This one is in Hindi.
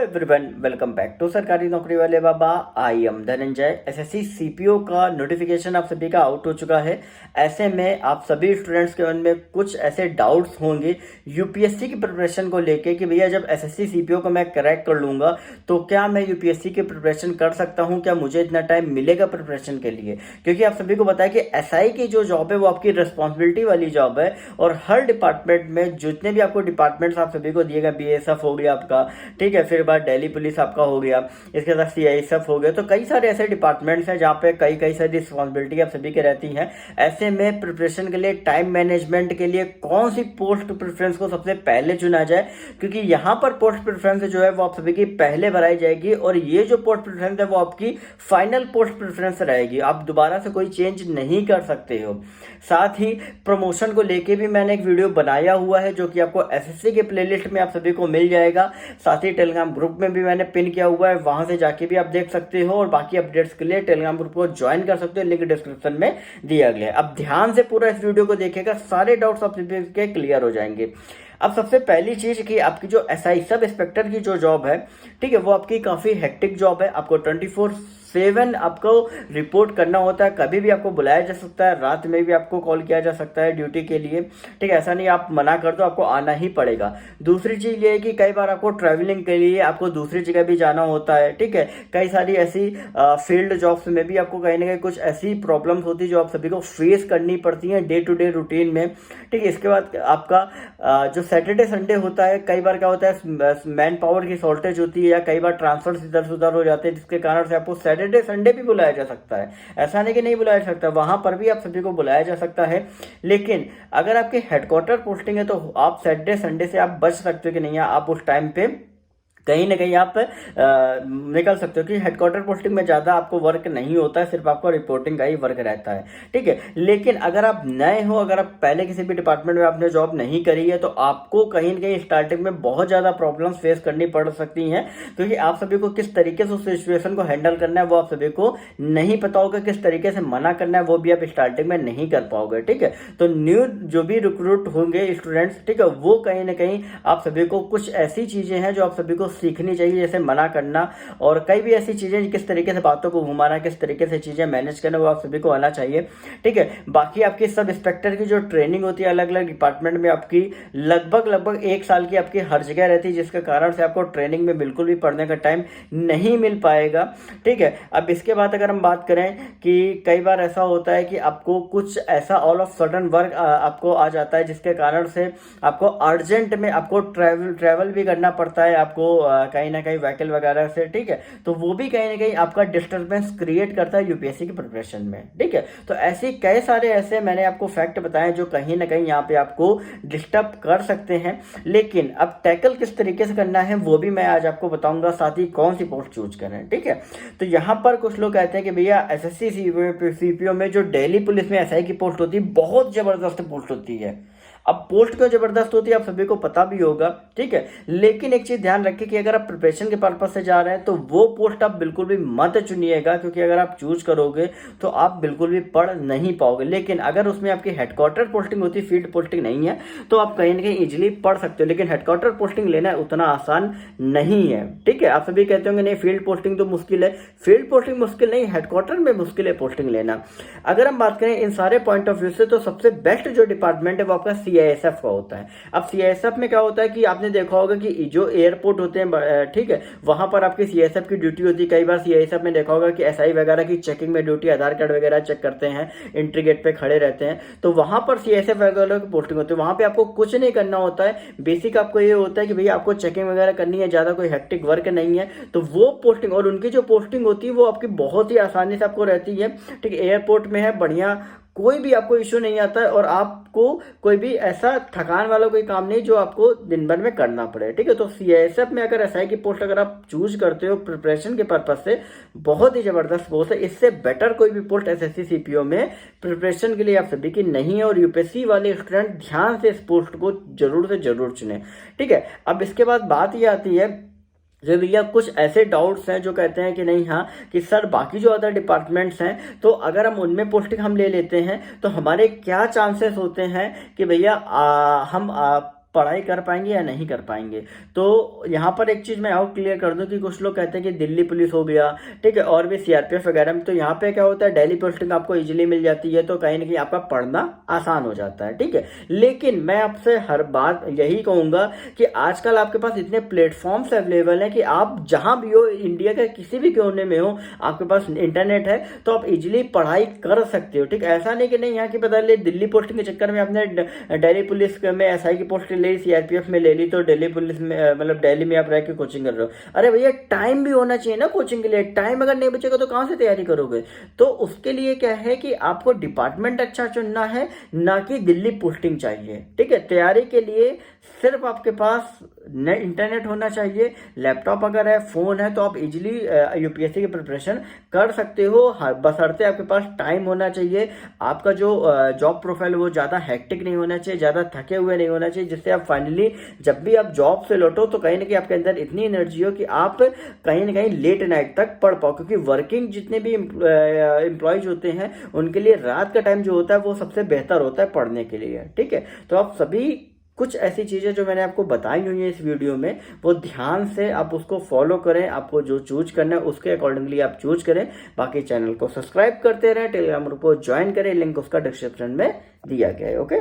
एवरीवन, वेलकम बैक टू सरकारी नौकरी वाले बाबा। I am Dhananjay. SSC CPO का नोटिफिकेशन आप सभी का आउट हो चुका है। ऐसे में आप सभी स्टूडेंट्स के मन में कुछ ऐसे डाउट्स होंगे यूपीएससी की प्रिपरेशन को लेके कि भैया जब एसएससी सीपीओ को मैं क्रैक कर लूंगा तो क्या मैं यूपीएससी की प्रिपरेशन कर सकता हूं, क्या मुझे इतना टाइम मिलेगा प्रिपरेशन के लिए। क्योंकि आप सभी को पता है कि एसआई की जो जॉब है वो आपकी रिस्पॉन्सिबिलिटी वाली जॉब है और हर डिपार्टमेंट में जितने भी आपको डिपार्टमेंट्स आप सभी को दिए गए, बीएसएफ हो गया आपका, ठीक है, फिर बाद दिल्ली पुलिस आपका हो गया, इसके साथ सीआईएसएफ हो गया, तो कई सारे ऐसे डिपार्टमेंट्स हैं जहाँ पे कई सारी रिस्पॉन्सिबिलिटी आप सभी के रहती हैं। ऐसे में प्रिपरेशन के लिए, टाइम मैनेजमेंट के लिए कौन सी पोस्ट प्रेफरेंस को सबसे पहले चुना जाए, क्योंकि यहाँ पर पोस्ट प्रेफरेंस जो है वो आप सभी की पहले भराई जाएगी और ये जो पोस्ट प्रेफरेंस है वो आपकी फाइनल पोस्ट प्रेफरेंस रहेगी, आप दोबारा से कोई चेंज नहीं कर सकते हो। साथ ही प्रमोशन को लेके भी मैंने एक वीडियो बनाया हुआ है जो कि आपको एसएससी के प्लेलिस्ट में आप सभी को मिल जाएगा। साथ ही टेलीग्राम ग्रुप में भी मैंने पिन किया हुआ है, वहां से जाके भी आप देख सकते हो और बाकी अपडेट्स के लिए टेलीग्राम ग्रुप को ज्वाइन कर सकते हो, लिंक डिस्क्रिप्शन में दिया गया है। अब ध्यान से पूरा इस वीडियो को देखिएगा, सारे डाउट्स आप सभी के क्लियर हो जाएंगे। अब सबसे पहली चीज कि आपकी जो एसआई सब इंस्पेक्टर की जो जॉब है, ठीक है, वो आपकी काफी हेक्टिक जॉब है। आपको 24/7 आपको रिपोर्ट करना होता है, कभी भी आपको बुलाया जा सकता है, रात में भी आपको कॉल किया जा सकता है ड्यूटी के लिए, ठीक है, ऐसा नहीं आप मना कर दो, आपको आना ही पड़ेगा। दूसरी चीज ये है कि कई बार आपको ट्रैवलिंग के लिए आपको दूसरी जगह भी जाना होता है, ठीक है। कई सारी ऐसी फील्ड जॉब्स में भी आपको कहीं ना कहीं कुछ ऐसी प्रॉब्लम्स होती है जो आप सभी को फेस करनी पड़ती हैं डे टू डे रूटीन में, ठीक है। इसके बाद आपका जो सैटरडे संडे होता है, कई बार क्या होता है मैन पावर की शॉर्टेज होती है या कई बार ट्रांसफर इधर से उधर हो जाते हैं, जिसके कारण से आपको सैटरडे संडे भी बुलाया जा सकता है। ऐसा नहीं कि नहीं बुलाया जा सकता, वहां पर भी आप सभी को बुलाया जा सकता है। लेकिन अगर आपके हेडक्वार्टर पोस्टिंग है तो आप सैटरडे संडे से आप बच सकते हो कि नहीं, आप उस टाइम पे कहीं ना कहीं आप निकल सकते हो कि हेडक्वार्टर पोस्टिंग में ज़्यादा आपको वर्क नहीं होता है, सिर्फ आपको रिपोर्टिंग का ही वर्क रहता है, ठीक है। लेकिन अगर आप नए हो, अगर आप पहले किसी भी डिपार्टमेंट में आपने जॉब नहीं करी है तो आपको कहीं ना कहीं स्टार्टिंग में बहुत ज़्यादा प्रॉब्लम्स फेस करनी पड़ सकती हैं, क्योंकि आप सभी को किस तरीके से उस सिचुएशन को हैंडल करना है वो आप सभी को नहीं पता होगा, किस तरीके से मना करना है वो भी आप स्टार्टिंग में नहीं कर पाओगे, ठीक है। तो न्यू जो भी रिक्रूट होंगे स्टूडेंट्स, ठीक है, वो कहीं ना कहीं आप सभी को कुछ ऐसी चीज़ें हैं जो आप सभी को सीखनी चाहिए, जैसे मना करना और कई भी ऐसी चीजें, किस तरीके से बातों को घुमाना, किस तरीके से चीजें मैनेज करना, वो आप सभी को आना चाहिए, ठीक है। बाकी आपकी सब इंस्पेक्टर की जो ट्रेनिंग होती है अलग अलग डिपार्टमेंट में, आपकी लगभग 1 साल की आपकी हर जगह रहती है, जिसके कारण से आपको ट्रेनिंग में बिल्कुल भी पढ़ने का टाइम नहीं मिल पाएगा, ठीक है। अब इसके बाद अगर हम बात करें कि कई बार ऐसा होता है कि आपको कुछ ऐसा ऑल ऑफ सडन वर्क आपको आ जाता है, जिसके कारण से आपको अर्जेंट में आपको ट्रैवल भी करना पड़ता है, आपको कहीं ना कहीं व्हीकल वगैरह से, ठीक है। तो वो भी कहीं ना कहीं आपका डिस्टर्बेंस क्रिएट करता है यूपीएससी की प्रिपरेशन में, ठीक है। तो ऐसे कई सारे ऐसे मैंने आपको फैक्ट बताए जो कहीं ना कहीं यहाँ पे आपको डिस्टर्ब कर सकते हैं। लेकिन अब टैकल किस तरीके से करना है वो भी मैं आज आपको बताऊंगा, साथ ही कौन सी पोस्ट चूज करें, ठीक है। तो यहाँ पर कुछ लोग कहते हैं कि भैया एसएससी सीपीओ में जो दिल्ली पुलिस में एसआई की पोस्ट होती है बहुत जबरदस्त पोस्ट होती है। अब पोस्ट क्यों जबरदस्त होती है आप सभी को पता भी होगा, ठीक है। लेकिन एक चीज ध्यान रखिए कि अगर आप प्रिपरेशन के पर्पज से जा रहे हैं तो वो पोस्ट आप बिल्कुल भी मत चुनिएगा, क्योंकि अगर आप चूज करोगे तो आप बिल्कुल भी पढ़ नहीं पाओगे। लेकिन अगर उसमें आपकी हेडक्वार्टर पोस्टिंग होती है, फील्ड पोस्टिंग नहीं है, तो आप कहीं ना कहीं इजिली पढ़ सकते हो। लेकिन हेडक्वार्टर पोस्टिंग लेना उतना आसान नहीं है, ठीक है। आप सभी कहते होंगे नहीं फील्ड पोस्टिंग तो मुश्किल है, फील्ड पोस्टिंग मुश्किल नहीं, हेडक्वार्टर में मुश्किल है पोस्टिंग लेना। अगर हम बात करें इन सारे पॉइंट ऑफ व्यू से तो सबसे बेस्ट जो डिपार्टमेंट है वो आपका सीआईएसएफ का होता है। अब सीआईएसएफ में क्या होता है कि आपने देखा होगा कि जो एयरपोर्ट होते हैं, ठीक है, वहां पर आपकी सीआईएसएफ की ड्यूटी होती है। कई बार सीआईएसएफ में देखा होगा कि एसआई वगैरह की चेकिंग में ड्यूटी, आधार कार्ड वगैरह चेक करते हैं, एंट्री गेट पे खड़े रहते हैं, तो वहां पर सीआईएसएफ वगैरह की पोस्टिंग होती है। वहां पे आपको कुछ नहीं करना होता है, बेसिक आपको ये होता है कि भैया आपको चेकिंग वगैरह करनी है, ज्यादा कोई हेक्टिक वर्क नहीं है। तो वो पोस्टिंग और उनकी जो पोस्टिंग होती है वो आपकी बहुत ही आसानी से आपको रहती है, ठीक है। एयरपोर्ट में है, बढ़िया, कोई भी आपको इश्यू नहीं आता है और आपको कोई भी ऐसा थकान वाला कोई काम नहीं जो आपको दिन भर में करना पड़े, ठीक है। तो सीआईएसएफ में अगर एसआई की पोस्ट अगर आप चूज करते हो प्रिपरेशन के पर्पज से, बहुत ही जबरदस्त पोस्ट है। इससे बेटर कोई भी पोस्ट एसएससी सीपीओ में प्रिपरेशन के लिए आप सभी की नहीं है और यूपीएससी वाले स्टूडेंट ध्यान से इस पोस्ट को जरूर से जरूर चुने, ठीक है। अब इसके बाद बात ये आती है जो भैया कुछ ऐसे डाउट्स हैं जो कहते हैं कि नहीं, हाँ कि सर बाकी जो अदर डिपार्टमेंट्स हैं तो अगर हम उनमें पोस्टिंग हम ले लेते हैं तो हमारे क्या चांसेस होते हैं कि भैया हम पढ़ाई कर पाएंगे या नहीं कर पाएंगे। तो यहाँ पर एक चीज़ मैं और क्लियर कर दूं कि कुछ लोग कहते हैं कि दिल्ली पुलिस हो गया, ठीक है, और भी सीआरपीएफ वगैरह में, तो यहाँ पे क्या होता है, डेली पोस्टिंग आपको इजीली मिल जाती है, तो कहीं ना कहीं आपका पढ़ना आसान हो जाता है, ठीक है। लेकिन मैं आपसे हर बात यही कहूँगा कि आजकल आपके पास इतने प्लेटफॉर्म्स अवेलेबल हैं कि आप जहाँ भी हो, इंडिया के किसी भी कोने में हो, आपके पास इंटरनेट है तो आप इजीली पढ़ाई कर सकते हो, ठीक। ऐसा नहीं कि नहीं यहाँ की पता ले दिल्ली पोस्टिंग के चक्कर में आपने दिल्ली पुलिस में एसआई की पोस्ट ले ली, सीआरपीएफ में ले ली, तो दिल्ली पुलिस में मतलब दिल्ली में आप रह के कोचिंग कर रहे हो। अरे भैया टाइम भी होना चाहिए ना कोचिंग के लिए, टाइम अगर नहीं बचेगा तो कहाँ से तैयारी करोगे। तो उसके लिए क्या है कि आपको डिपार्टमेंट अच्छा चुनना है, ना कि दिल्ली पोस्टिंग चाहिए, ठीक है। तैयारी के लिए सिर्फ आपके पास इंटरनेट होना चाहिए, लैपटॉप अगर है, फोन है, तो आप इजीली यूपीएससी की प्रिपरेशन कर सकते हो, बशर्ते आपके पास टाइम होना चाहिए। आपका जो जॉब प्रोफाइल वो ज़्यादा हेक्टिक नहीं होना चाहिए, ज़्यादा थके हुए नहीं होना चाहिए, जिससे आप फाइनली जब भी आप जॉब से लौटो तो कहीं ना कहीं आपके अंदर इतनी एनर्जी हो कि आप कहीं ना कहीं लेट नाइट तक पढ़ पाओ। क्योंकि वर्किंग जितने भी एम्प्लॉयज होते हैं उनके लिए रात का टाइम जो होता है वो सबसे बेहतर होता है पढ़ने के लिए, ठीक है। तो आप सभी कुछ ऐसी चीज़ें जो मैंने आपको बताई हुई है इस वीडियो में, वो ध्यान से आप उसको फॉलो करें, आपको जो चूज करना है उसके अकॉर्डिंगली आप चूज करें। बाकी चैनल को सब्सक्राइब करते रहें, टेलीग्राम ग्रुप को ज्वाइन करें, लिंक उसका डिस्क्रिप्शन में दिया गया है। ओके।